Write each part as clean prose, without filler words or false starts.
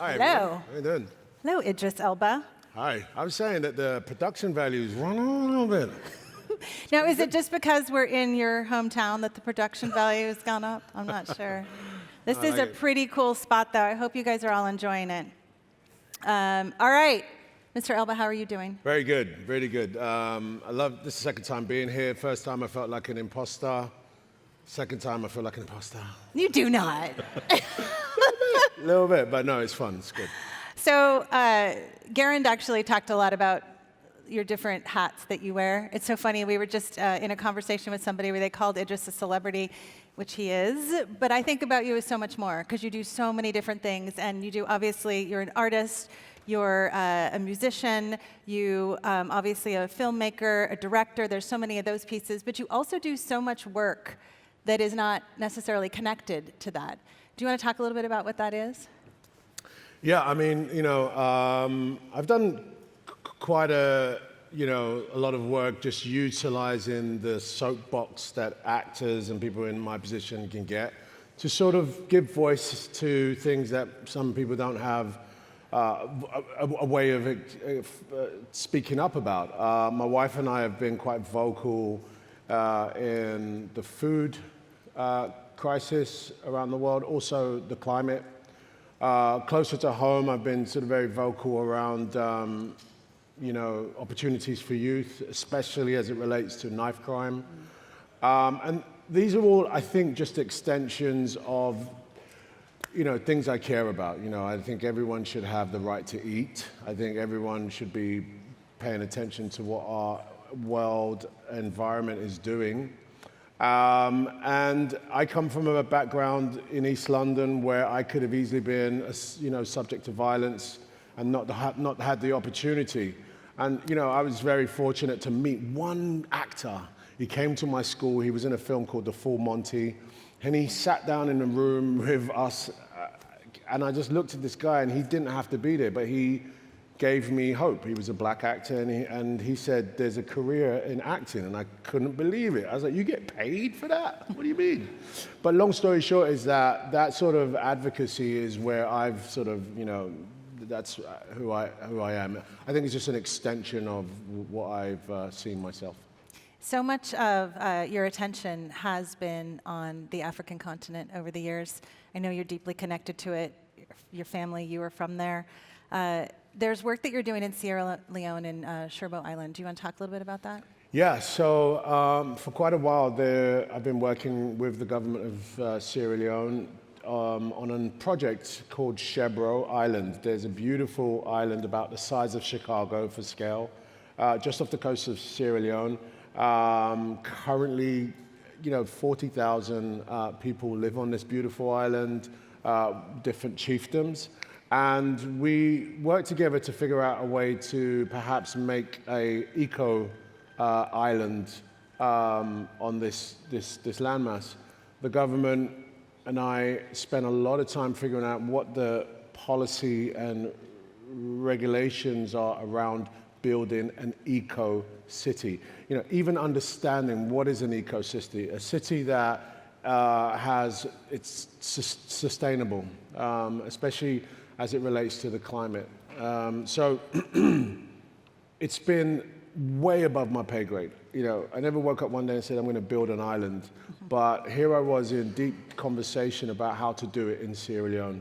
Hi, Hello. everyone. How you doing? Hello, Idris Elba. Hi. I was saying that the production values run a little bit. Now, is it just because we're in your hometown that the production value has gone up? I'm not sure. This I is like a it. pretty cool spot, though. I hope you guys are all enjoying it. All right, Mr. Elba, how are you doing? Very good, really good. I love this is the second time being here. First time I felt like an imposter. Second time I feel like an imposter. You do not. A little bit, but no, it's fun. It's good. So, Garand actually talked a lot about your different hats that you wear. It's so funny. We were just in a conversation with somebody where they called Idris a celebrity, which he is. But I think about you as so much more because you do so many different things. And you do, obviously, you're an artist, you're a musician, you obviously a filmmaker, a director. There's so many of those pieces. But you also do so much work that is not necessarily connected to that. Do you want to talk a little bit about what that is? Yeah, I mean, I've done quite a lot of work just utilizing the soapbox that actors and people in my position can get to sort of give voice to things that some people don't have a way of speaking up about. My wife and I have been quite vocal in the food crisis around the world, also the climate. Closer to home, I've been sort of very vocal around opportunities for youth, especially as it relates to knife crime. And these are all, I think, just extensions of things I care about. I think everyone should have the right to eat. I think everyone should be paying attention to what our world environment is doing. And I come from a background in East London where I could have easily been, subject to violence and not had the opportunity. And I was very fortunate to meet one actor. He came to my school. He was in a film called The Full Monty, and he sat down in a room with us. And I just looked at this guy, and he didn't have to be there, but he gave me hope. He was a black actor, and he said, there's a career in acting, and I couldn't believe it. I was like, you get paid for that? What do you mean? But long story short is that sort of advocacy is where I've sort of, that's who I am. I think it's just an extension of what I've seen myself. So much of your attention has been on the African continent over the years. I know you're deeply connected to it. Your family, you were from there. There's work that you're doing in Sierra Leone and Cherbourg Island. Do you want to talk a little bit about that? Yeah, so for quite a while there, I've been working with the government of Sierra Leone on a project called Cherbourg Island. There's a beautiful island about the size of Chicago for scale, just off the coast of Sierra Leone. Currently, 40,000 people live on this beautiful island, different chiefdoms. And we worked together to figure out a way to perhaps make a eco island on this landmass. The government and I spent a lot of time figuring out what the policy and regulations are around building an eco city. Even understanding what is an eco city, a city that it's sustainable, especially as it relates to the climate. So it's been way above my pay grade. I never woke up one day and said, I'm going to build an island. But here I was in deep conversation about how to do it in Sierra Leone.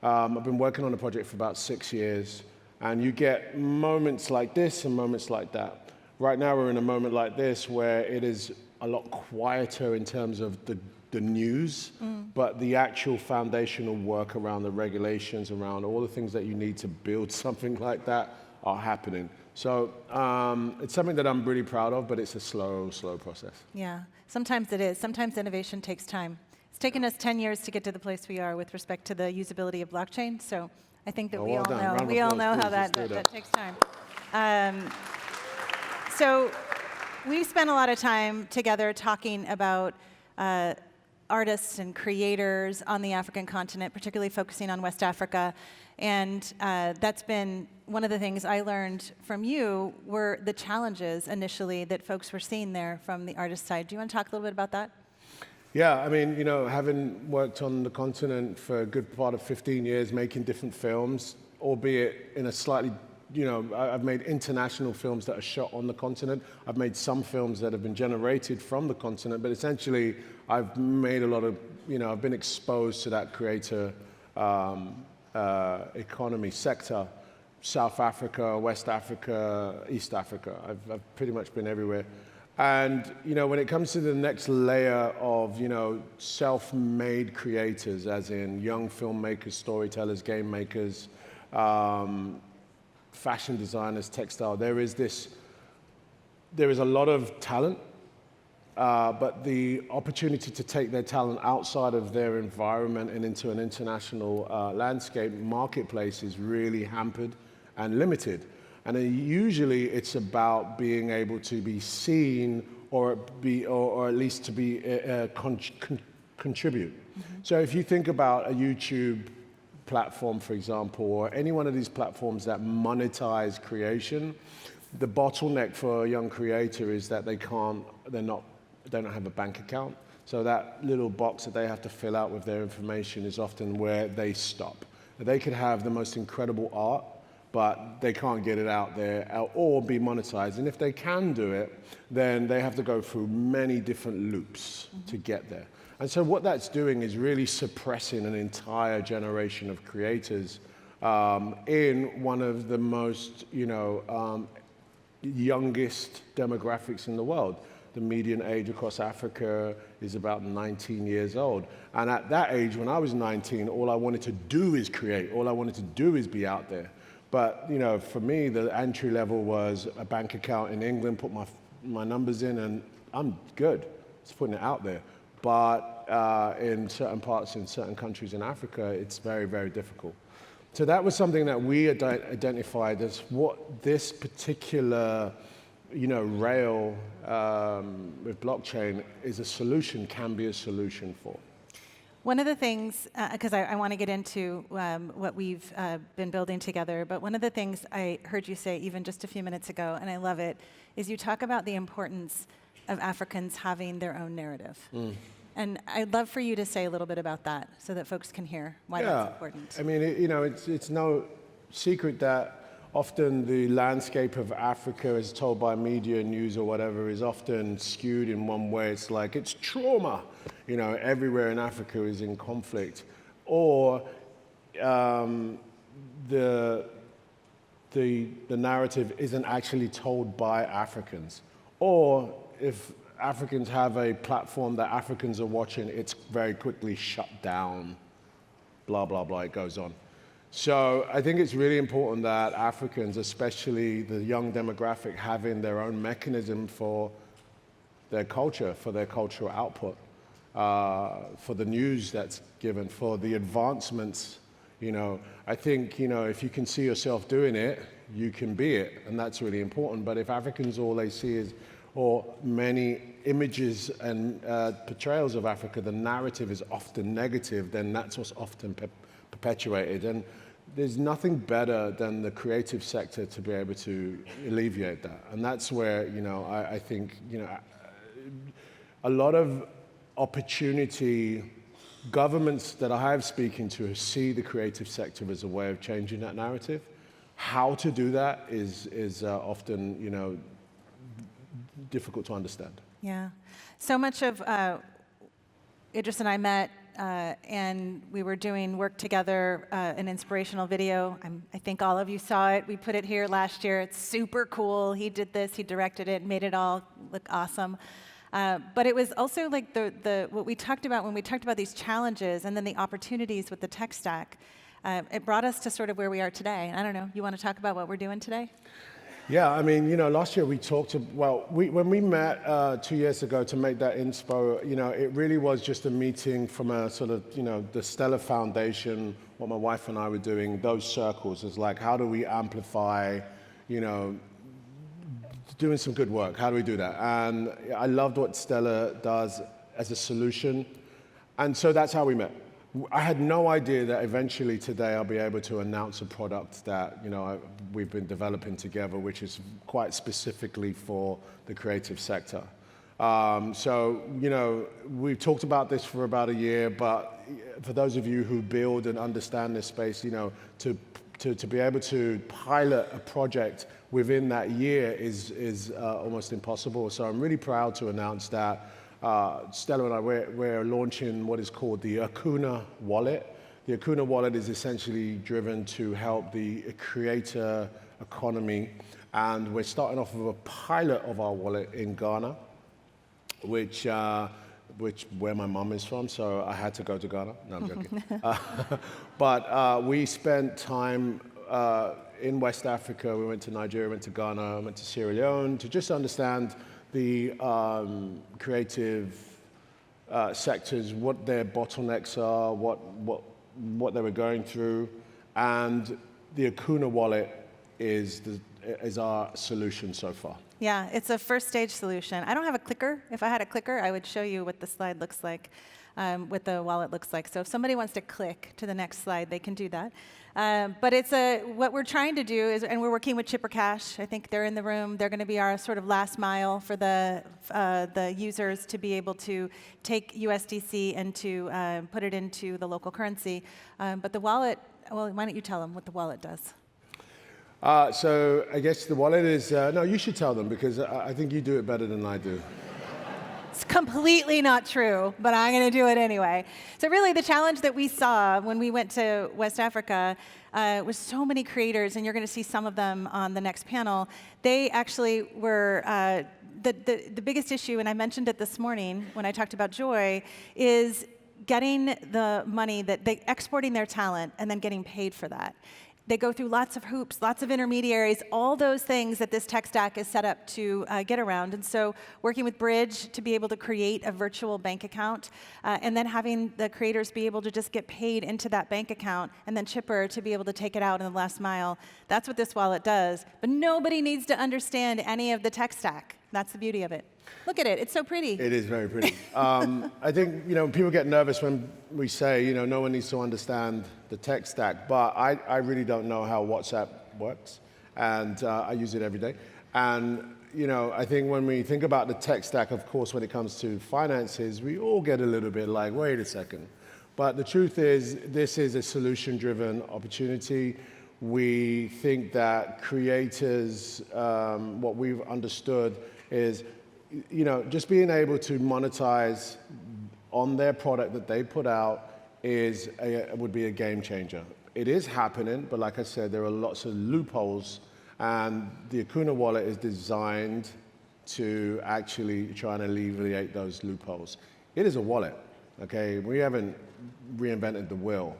I've been working on the project for about 6 years. And you get moments like this and moments like that. Right now we're in a moment like this where it is a lot quieter in terms of the news, but the actual foundational work around the regulations, around all the things that you need to build something like that are happening. So it's something that I'm really proud of, but it's a slow process. Yeah, sometimes it is. Sometimes innovation takes time. It's taken us 10 years to get to the place we are with respect to the usability of blockchain. So I think that we all know how that takes time. So we spent a lot of time together talking about artists and creators on the African continent, particularly focusing on West Africa. And that's been one of the things I learned from you were the challenges initially that folks were seeing there from the artist side. Do you want to talk a little bit about that? Yeah, I mean, you know, having worked on the continent for a good part of 15 years, making different films, albeit in a slightly, you know, I've made international films that are shot on the continent. I've made some films that have been generated from the continent, but essentially I've made a lot of, you know, I've been exposed to that creator economy sector. South Africa, West Africa, East Africa. I've pretty much been everywhere. And, you know, when it comes to the next layer of, you know, self-made creators, as in young filmmakers, storytellers, game makers, fashion designers, textile, there is a lot of talent, but the opportunity to take their talent outside of their environment and into an international landscape marketplace is really hampered and limited. And usually it's about being able to be seen or at least to be contribute. So if you think about a YouTube platform, for example, or any one of these platforms that monetize creation, the bottleneck for a young creator is that they don't have a bank account. So that little box that they have to fill out with their information is often where they stop. They could have the most incredible art, but they can't get it out there or be monetized. And if they can do it, then they have to go through many different loops to get there. And so what that's doing is really suppressing an entire generation of creators in one of the most, you know, youngest demographics in the world. The median age across Africa is about 19 years old. And at that age, when I was 19, all I wanted to do is create. All I wanted to do is be out there. But, you know, for me, the entry level was a bank account in England, put my numbers in, and I'm good. It's putting it out there. But in certain parts, in certain countries in Africa, it's very, very difficult. So that was something that we identified as what this particular, you know, rail with blockchain is a solution, can be a solution for. One of the things, because I want to get into what we've been building together, but one of the things I heard you say even just a few minutes ago, and I love it, is you talk about the importance of Africans having their own narrative. And I'd love for you to say a little bit about that so that folks can hear why that's important. I mean, you know, it's no secret that often the landscape of Africa, as told by media, news, or whatever, is often skewed in one way. It's like, it's trauma. You know, everywhere in Africa is in conflict. Or the narrative isn't actually told by Africans. Or if Africans have a platform that Africans are watching, it's very quickly shut down. Blah, blah, blah, it goes on. So I think it's really important that Africans, especially the young demographic, having their own mechanism for their culture, for their cultural output, for the news that's given, for the advancements. You know, I think, you know, if you can see yourself doing it, you can be it, and that's really important. But if Africans, all they see is, or many images and portrayals of Africa, the narrative is often negative, then that's what's often perpetuated. And there's nothing better than the creative sector to be able to alleviate that. And that's where, you know, I think, you know, a lot of opportunity, governments that I have speaking to see the creative sector as a way of changing that narrative. How to do that is often, you know, difficult to understand. Yeah. So much of Idris and I met and we were doing work together, an inspirational video. I think all of you saw it. We put it here last year. It's super cool. He did this, he directed it, made it all look awesome. But it was also like what we talked about when we talked about these challenges and then the opportunities with the tech stack. It brought us to sort of where we are today. I don't know, you want to talk about what we're doing today? Yeah, I mean, you know, last year we talked, when we met 2 years ago to make that inspo, you know, it really was just a meeting from a sort of, you know, the Stellar Foundation, what my wife and I were doing, those circles is like, how do we amplify, you know, doing some good work, how do we do that? And I loved what Stellar does as a solution, and so that's how we met. I had no idea that eventually today I'll be able to announce a product that, you know, we've been developing together, which is quite specifically for the creative sector. So, we've talked about this for about a year, but for those of you who build and understand this space, to be able to pilot a project within that year is almost impossible. So I'm really proud to announce that Stella and I, we're launching what is called the Akuna Wallet. The Akuna Wallet is essentially driven to help the creator economy, and we're starting off with a pilot of our wallet in Ghana, which where my mom is from, so I had to go to Ghana. No, I'm joking. But we spent time in West Africa. We went to Nigeria, went to Ghana, went to Sierra Leone to just understand the creative sectors, what their bottlenecks are, what they were going through, and the Akuna Wallet is our solution so far. Yeah, it's a first stage solution. I don't have a clicker. If I had a clicker, I would show you what the slide looks like, what the wallet looks like. So if somebody wants to click to the next slide, they can do that. But what we're trying to do is, and we're working with Chipper Cash. I think they're in the room. They're going to be our sort of last mile for the users to be able to take USDC and to put it into the local currency. But the wallet, well, why don't you tell them what the wallet does? So I guess the wallet is, no, you should tell them because I think you do it better than I do. It's completely not true, but I'm going to do it anyway. So really the challenge that we saw when we went to West Africa was so many creators, and you're going to see some of them on the next panel. They actually were, the biggest issue, and I mentioned it this morning when I talked about Joy, is getting the money, exporting their talent and then getting paid for that. They go through lots of hoops, lots of intermediaries, all those things that this tech stack is set up to get around. And so working with Bridge to be able to create a virtual bank account, and then having the creators be able to just get paid into that bank account, and then Chipper to be able to take it out in the last mile. That's what this wallet does. But nobody needs to understand any of the tech stack. That's the beauty of it. Look at it. It's so pretty. It is very pretty. I think, people get nervous when we say, no one needs to understand the tech stack, but I really don't know how WhatsApp works, and I use it every day. And, I think when we think about the tech stack, of course, when it comes to finances, we all get a little bit like, wait a second. But the truth is, this is a solution-driven opportunity. We think that creators, what we've understood is, just being able to monetize on their product that they put out would be a game changer. It is happening, but like I said, there are lots of loopholes, and the Akuna Wallet is designed to actually try and alleviate those loopholes. It is a wallet, okay? We haven't reinvented the wheel,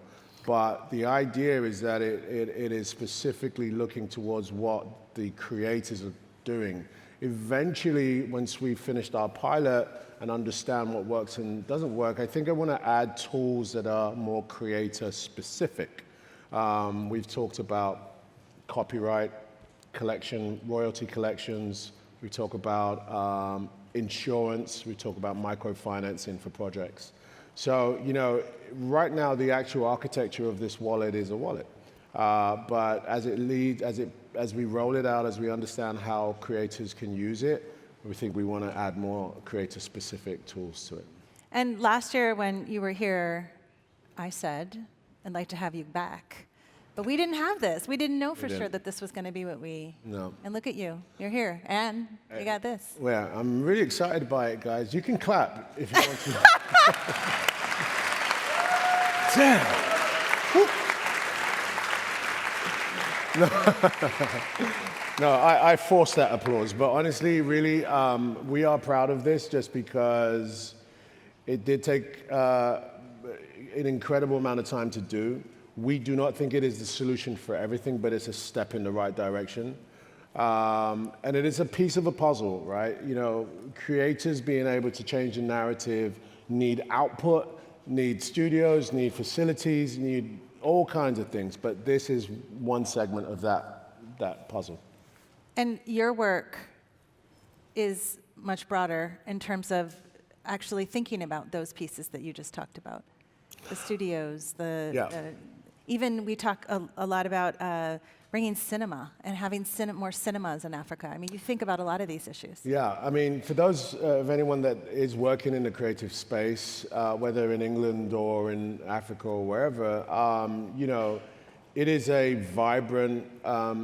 but the idea is that it is specifically looking towards what the creators are doing. Eventually, once we've finished our pilot and understand what works and doesn't work, I think I want to add tools that are more creator specific. We've talked about copyright collection, royalty collections. We talk about insurance. We talk about microfinancing for projects. So, right now the actual architecture of this wallet is a wallet. But as we roll it out, as we understand how creators can use it, we think we want to add more creator-specific tools to it. And last year when you were here, I said, I'd like to have you back. But we didn't have this. We didn't know for sure that this was going to be what we... No. And look at you. You're here. And you got this. Well, I'm really excited by it, guys. You can clap if you want to. Damn. No, I forced that applause, but honestly, really, we are proud of this just because it did take an incredible amount of time to do. We do not think it is the solution for everything, but it's a step in the right direction. And it is a piece of a puzzle, right? Creators being able to change the narrative need output, need studios, need facilities, need all kinds of things, but this is one segment of that puzzle. And your work is much broader in terms of actually thinking about those pieces that you just talked about. The studios, Even we talk a lot about bringing cinema and having more cinemas in Africa. I mean, you think about a lot of these issues. Yeah, I mean, for those of anyone that is working in the creative space, whether in England or in Africa or wherever, you know, it is a vibrant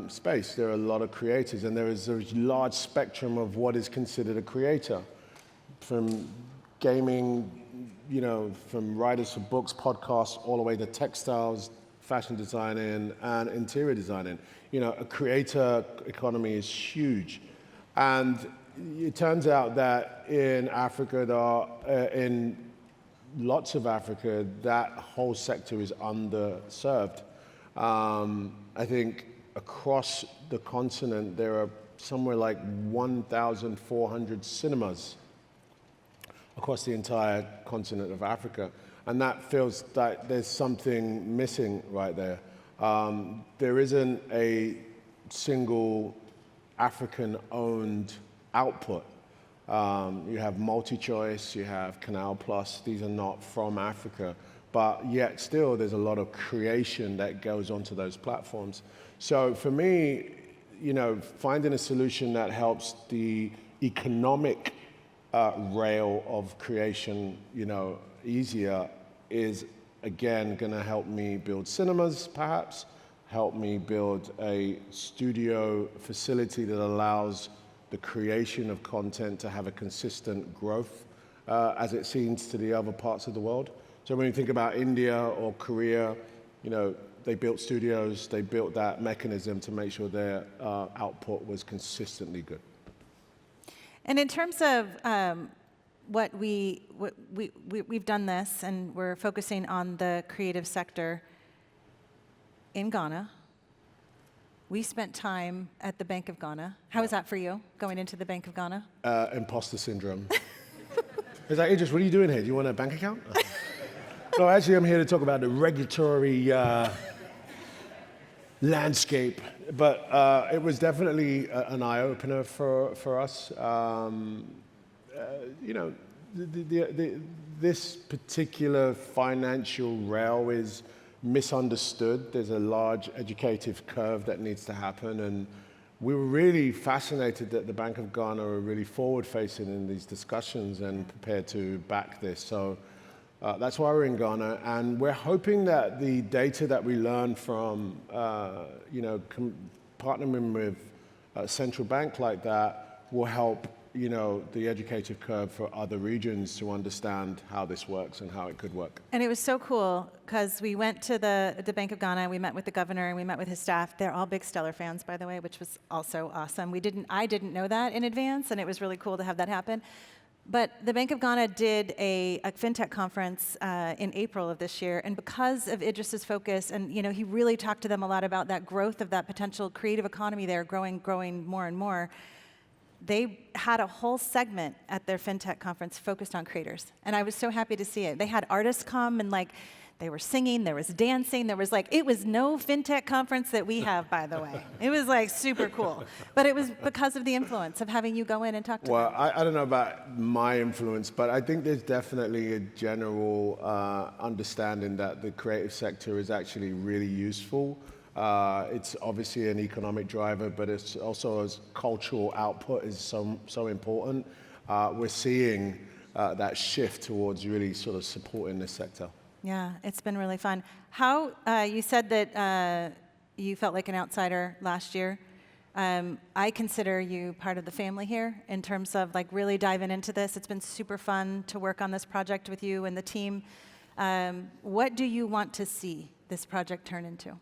space. There are a lot of creators, and there is a large spectrum of what is considered a creator, from gaming, you know, from writers for books, podcasts, all the way to textiles, fashion designing, and interior designing. You know, a creator economy is huge. And it turns out that in Africa, in lots of Africa, that whole sector is underserved. I think across the continent, there are somewhere like 1,400 cinemas across the entire continent of Africa. And that feels that there's something missing right there. There isn't a single African-owned output. You have MultiChoice, you have Canal Plus. These are not from Africa, but yet still there's a lot of creation that goes onto those platforms. So for me, you know, finding a solution that helps the economic rail of creation, you know, easier is, again, going to help me build cinemas, perhaps, help me build a studio facility that allows the creation of content to have a consistent growth as it seems to the other parts of the world. So when you think about India or Korea, you know, they built studios, they built that mechanism to make sure their output was consistently good. And in terms of we've done this, and we're focusing on the creative sector in Ghana. We spent time at the Bank of Ghana. How was that for you, going into the Bank of Ghana? Imposter syndrome. It's like, Idris, what are you doing here? Do you want a bank account? No, actually, I'm here to talk about the regulatory landscape. But it was definitely an eye-opener for us. You know, this particular financial rail is misunderstood. There's a large educative curve that needs to happen, and we were really fascinated that the Bank of Ghana are really forward-facing in these discussions and prepared to back this. So that's why we're in Ghana, and we're hoping that the data that we learn from, you know, partnering with a central bank like that will help, you know, the educative curve for other regions to understand how this works and how it could work. And it was so cool because we went to the Bank of Ghana, we met with the governor, and we met with his staff. They're all big Stellar fans, by the way, which was also awesome. I didn't know that in advance, and it was really cool to have that happen. But the Bank of Ghana did a fintech conference in April of this year, and because of Idris's focus, and you know, he really talked to them a lot about that growth of that potential creative economy there, growing more and more. They had a whole segment at their fintech conference focused on creators, and I was so happy to see it. They had artists come, and like, they were singing, there was dancing, there was like, it was no fintech conference that we have, by the way. It was like super cool. But it was because of the influence of having you go in and talk to them. Well, I don't know about my influence, but I think there's definitely a general understanding that the creative sector is actually really useful. It's obviously an economic driver, but it's also as cultural output is so important. We're seeing that shift towards really sort of supporting this sector. Yeah, it's been really fun. How, you said that you felt like an outsider last year. I consider you part of the family here in terms of like really diving into this. It's been super fun to work on this project with you and the team. What do you want to see this project turn into?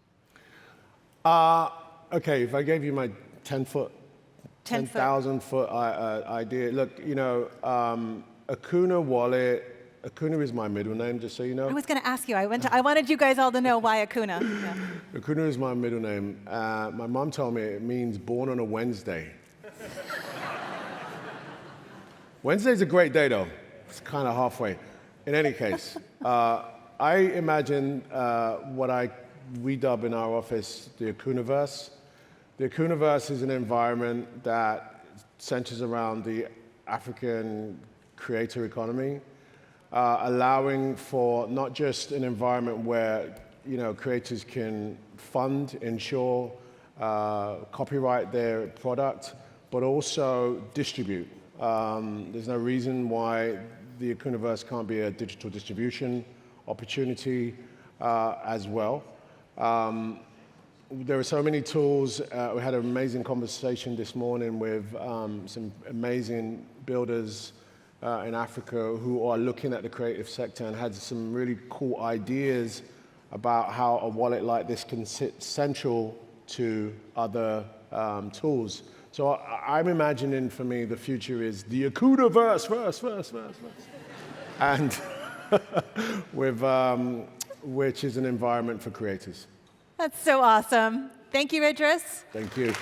Okay, if I gave you my 10,000 foot idea, look, you know, Akuna Wallet. Akuna is my middle name, just so you know. I was going to ask you. I wanted you guys all to know why Akuna. Yeah. Akuna is my middle name. My mom told me it means born on a Wednesday. Wednesday's a great day, though. It's kind of halfway. In any case, I imagine what we dub in our office the Akunaverse. The Akunaverse is an environment that centers around the African creator economy, allowing for not just an environment where creators can fund, ensure, copyright their product, but also distribute. There's no reason why the Akunaverse can't be a digital distribution opportunity as well. There are so many tools. We had an amazing conversation this morning with some amazing builders in Africa who are looking at the creative sector and had some really cool ideas about how a wallet like this can sit central to other tools. So I'm imagining, for me, the future is the Akunaverse, verse. And with, which is an environment for creators. That's so awesome. Thank you, Idris. Thank you.